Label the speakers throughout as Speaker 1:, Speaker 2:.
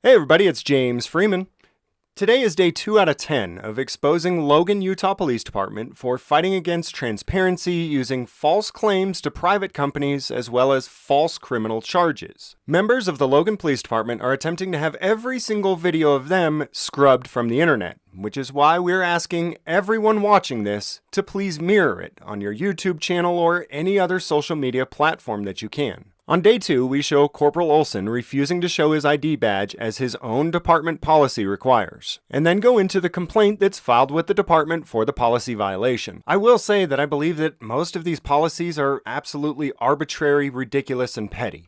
Speaker 1: Hey everybody, it's James Freeman. Today is day 2 out of 10 of exposing Logan, Utah Police Department for fighting against transparency using false claims to private companies as well as false criminal charges. Members of the Logan Police Department are attempting to have every single video of them scrubbed from the internet, which is why we're asking everyone watching this to please mirror it on your YouTube channel or any other social media platform that you can. On day 2, we show Corporal Olson refusing to show his ID badge as his own department policy requires, and then go into the complaint that's filed with the department for the policy violation. I will say that I believe that most of these policies are absolutely arbitrary, ridiculous, and petty.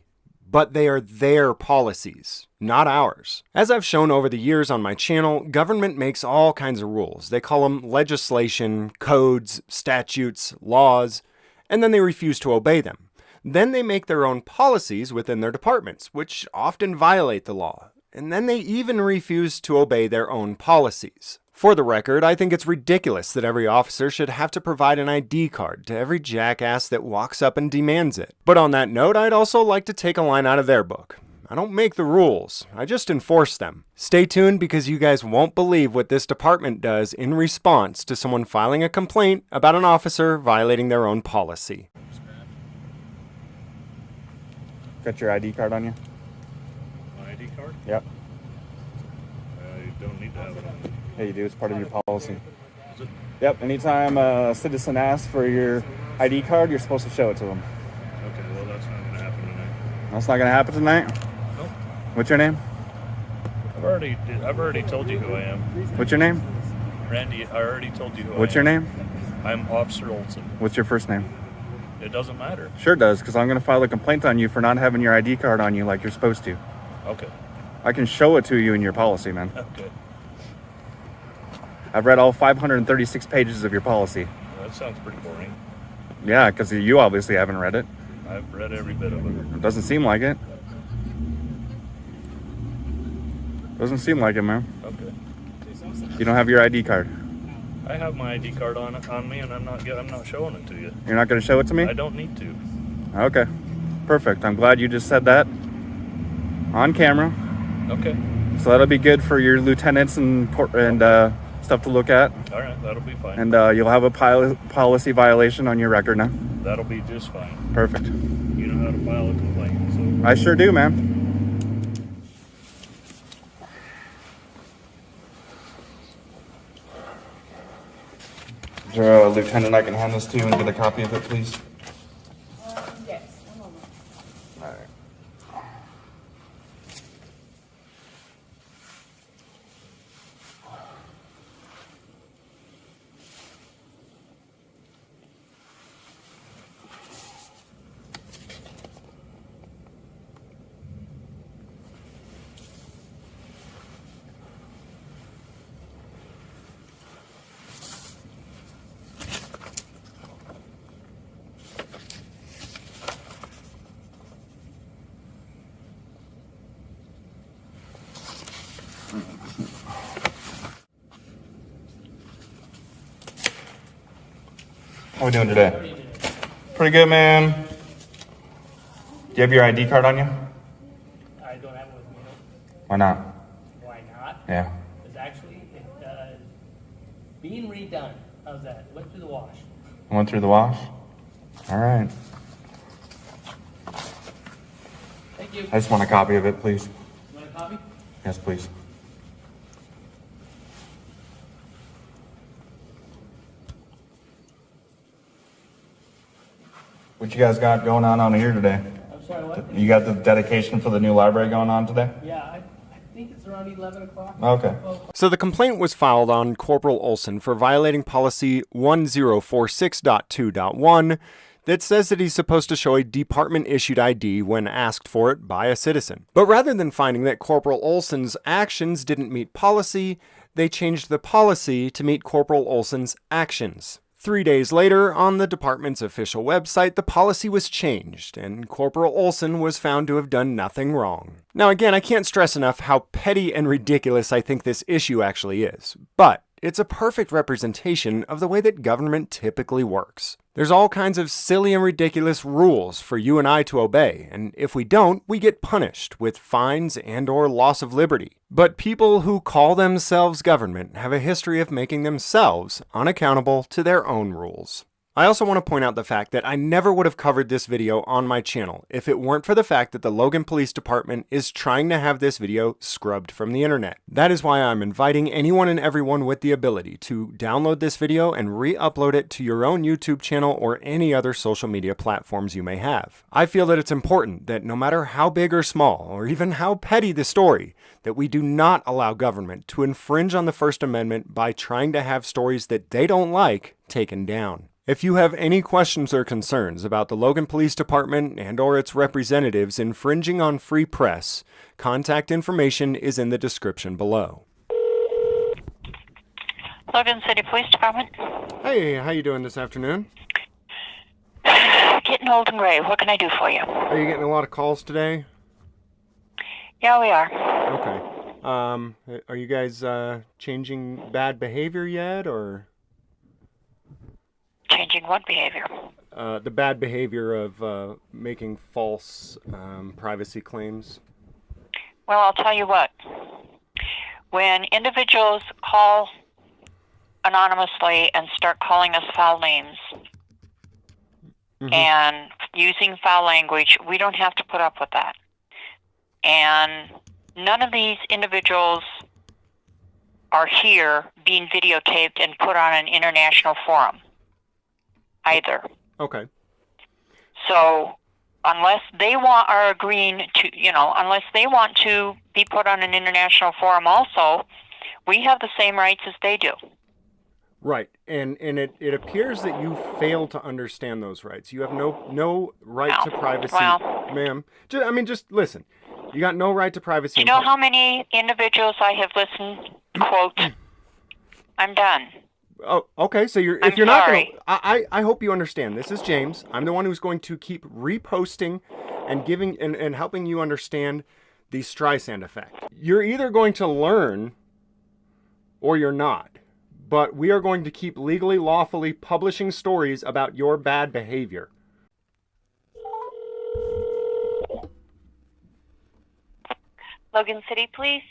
Speaker 1: But they are their policies, not ours. As I've shown over the years on my channel, government makes all kinds of rules. They call them legislation, codes, statutes, laws, and then they refuse to obey them. Then they make their own policies within their departments, which often violate the law. And then they even refuse to obey their own policies. For the record, I think it's ridiculous that every officer should have to provide an ID card to every jackass that walks up and demands it. But on that note, I'd also like to take a line out of their book. I don't make the rules, I just enforce them. Stay tuned because you guys won't believe what this department does in response to someone filing a complaint about an officer violating their own policy.
Speaker 2: Got your ID card on you?
Speaker 3: My ID card?
Speaker 2: Yep.
Speaker 3: I don't need to have it on me.
Speaker 2: Yeah, you do. It's part of your policy.
Speaker 3: Is it?
Speaker 2: Yep. Anytime a citizen asks for your ID card, you're supposed to show it to them.
Speaker 3: Okay, well that's not going to happen tonight.
Speaker 2: That's not going to happen tonight?
Speaker 3: Nope.
Speaker 2: What's your name?
Speaker 3: I've already told you who I am.
Speaker 2: What's your name?
Speaker 3: Randy, I already told you who
Speaker 2: What's
Speaker 3: I am.
Speaker 2: your name?
Speaker 3: I'm Officer Olson.
Speaker 2: What's your first name?
Speaker 3: It doesn't matter.
Speaker 2: Sure does, because I'm going to file a complaint on you for not having your ID card on you like you're supposed to.
Speaker 3: Okay.
Speaker 2: I can show it to you in your policy, man.
Speaker 3: Okay.
Speaker 2: I've read all 536 pages of your policy.
Speaker 3: That sounds pretty boring.
Speaker 2: Yeah, because you obviously haven't read it.
Speaker 3: I've read every bit of it.
Speaker 2: It doesn't seem like it. Doesn't seem like it, man.
Speaker 3: Okay.
Speaker 2: You don't have your ID card.
Speaker 3: I have my ID card on me, and I'm not showing it to you.
Speaker 2: You're not going to show it to me?
Speaker 3: I don't need to.
Speaker 2: Okay, perfect. I'm glad you just said that on camera.
Speaker 3: Okay.
Speaker 2: So that'll be good for your lieutenants and stuff to look at.
Speaker 3: All right, that'll be fine.
Speaker 2: And you'll have a policy violation on your record now.
Speaker 3: That'll be just fine.
Speaker 2: Perfect.
Speaker 3: You know how to file a complaint, so.
Speaker 2: I sure do, man. Is there a lieutenant I can hand this to and get a copy of it, please?
Speaker 4: Yes, one moment.
Speaker 2: All right. How we doing today? Pretty good, man. Do you have your ID card on you?
Speaker 4: I don't have it with me.
Speaker 2: Why not?
Speaker 4: Why not?
Speaker 2: Yeah.
Speaker 4: It's actually being redone. How's that? Went through the wash.
Speaker 2: Went through the wash? All right.
Speaker 4: Thank you.
Speaker 2: I just want a copy of it, please.
Speaker 4: You want a copy?
Speaker 2: Yes, please. What you guys got going on here today?
Speaker 4: I'm sorry, what?
Speaker 2: You got the dedication for the new library going on today?
Speaker 4: Yeah, I think it's around 11 o'clock.
Speaker 2: Okay.
Speaker 1: So the complaint was filed on Corporal Olson for violating policy 1046.2.1 that says that he's supposed to show a department-issued ID when asked for it by a citizen. But rather than finding that Corporal Olson's actions didn't meet policy, they changed the policy to meet Corporal Olson's actions. 3 days later, on the department's official website, the policy was changed, and Corporal Olson was found to have done nothing wrong. Now again, I can't stress enough how petty and ridiculous I think this issue actually is, but It's a perfect representation of the way that government typically works. There's all kinds of silly and ridiculous rules for you and I to obey, and if we don't, we get punished with fines and/or loss of liberty. But people who call themselves government have a history of making themselves unaccountable to their own rules. I also want to point out the fact that I never would have covered this video on my channel if it weren't for the fact that the Logan Police Department is trying to have this video scrubbed from the internet. That is why I'm inviting anyone and everyone with the ability to download this video and re-upload it to your own YouTube channel or any other social media platforms you may have. I feel that it's important that no matter how big or small, or even how petty the story, that we do not allow government to infringe on the First Amendment by trying to have stories that they don't like taken down. If you have any questions or concerns about the Logan Police Department and/or its representatives infringing on free press, contact information is in the description below.
Speaker 5: Logan City Police Department.
Speaker 1: Hey, how you doing this afternoon?
Speaker 5: Getting old and gray. What can I do for you?
Speaker 1: Are you getting a lot of calls today?
Speaker 5: Yeah, we are.
Speaker 1: Okay. Are you guys changing bad behavior yet, or?
Speaker 5: Changing what behavior?
Speaker 1: The bad behavior of making false privacy claims.
Speaker 5: Well, I'll tell you what. When individuals call anonymously and start calling us foul names and using foul language, we don't have to put up with that. And none of these individuals are here being videotaped and put on an international forum either.
Speaker 1: Okay.
Speaker 5: So unless they are agreeing to, unless they want to be put on an international forum also, we have the same rights as they do.
Speaker 1: Right. And it appears that you fail to understand those rights. You have no right to privacy.
Speaker 5: Well,
Speaker 1: ma'am. Just listen. You got no right to privacy.
Speaker 5: Do you know how many individuals I have listened, quote, I'm done.
Speaker 1: Oh, okay. So you're
Speaker 5: I'm
Speaker 1: not
Speaker 5: sorry.
Speaker 1: gonna. I hope you understand. This is James. I'm the one who's going to keep reposting and giving and helping you understand the Streisand effect. You're either going to learn or you're not. But we are going to keep legally, lawfully publishing stories about your bad behavior.
Speaker 5: Logan City Police?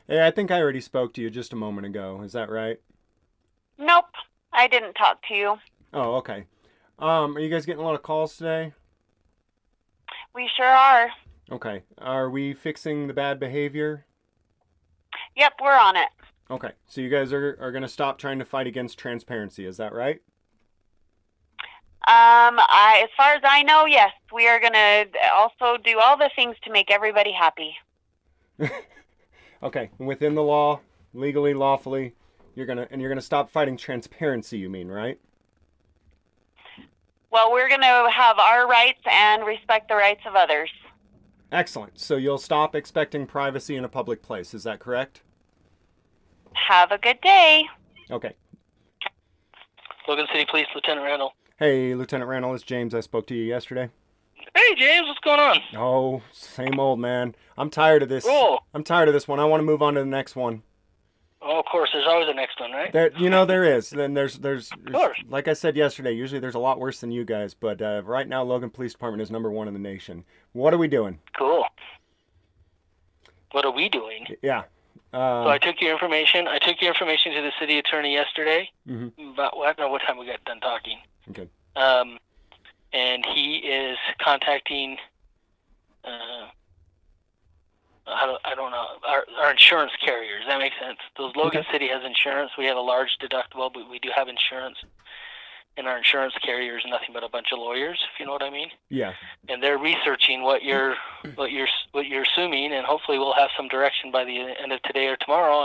Speaker 1: Hey, I think I already spoke to you just a moment ago. Is that right?
Speaker 5: Nope, I didn't talk to you.
Speaker 1: Oh, okay. Are you guys getting a lot of calls today?
Speaker 5: We sure are.
Speaker 1: Okay. Are we fixing the bad behavior?
Speaker 5: Yep, we're on it.
Speaker 1: Okay. So you guys are going to stop trying to fight against transparency. Is that right?
Speaker 5: As far as I know, yes. We are going to also do all the things to make everybody happy.
Speaker 1: Okay. Within the law, legally, lawfully, you're gonna stop fighting transparency, you mean, right?
Speaker 5: Well, we're going to have our rights and respect the rights of others.
Speaker 1: Excellent. So you'll stop expecting privacy in a public place. Is that correct?
Speaker 5: Have a good day.
Speaker 1: Okay.
Speaker 6: Logan City Police, Lieutenant Randall.
Speaker 1: Hey, Lieutenant Randall, it's James. I spoke to you yesterday.
Speaker 6: Hey, James, what's going on?
Speaker 1: Oh, same old, man. I'm tired of this.
Speaker 6: Cool.
Speaker 1: I'm tired of this one. I want to move on to the next one.
Speaker 6: Oh, of course, there's always a next one, right?
Speaker 1: There is. Then there's
Speaker 6: course.
Speaker 1: like I said yesterday, usually there's a lot worse than you guys, but right now Logan Police Department is #1 in the nation. What are we doing?
Speaker 6: Cool. What are we doing?
Speaker 1: Yeah.
Speaker 6: So I took your information. I took your information to the city attorney yesterday. About I don't know what time we got done talking.
Speaker 1: Okay.
Speaker 6: And he is contacting. I don't know our insurance carriers. That makes sense. Those Logan City has insurance. We have a large deductible, but we do have insurance. And our insurance carrier is nothing but a bunch of lawyers, if you know what I mean.
Speaker 1: Yeah.
Speaker 6: And they're researching what you're assuming, and hopefully we'll have some direction by the end of today or tomorrow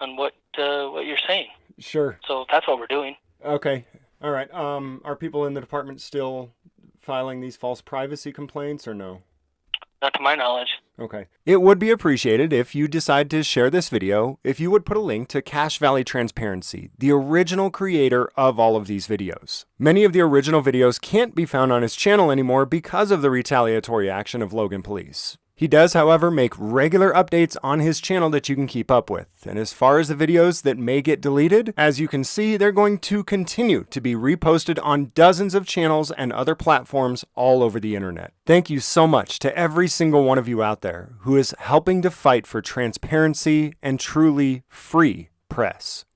Speaker 6: on what you're saying.
Speaker 1: Sure.
Speaker 6: So that's what we're doing.
Speaker 1: Okay. All right. Are people in the department still filing these false privacy complaints or no?
Speaker 6: Not to my knowledge.
Speaker 1: Okay. It would be appreciated if you decide to share this video, if you would put a link to Cashe Valley Transparency, the original creator of all of these videos. Many of the original videos can't be found on his channel anymore because of the retaliatory action of Logan Police. He does, however, make regular updates on his channel that you can keep up with. And as far as the videos that may get deleted, as you can see, they're going to continue to be reposted on dozens of channels and other platforms all over the internet. Thank you so much to every single one of you out there who is helping to fight for transparency and truly free press.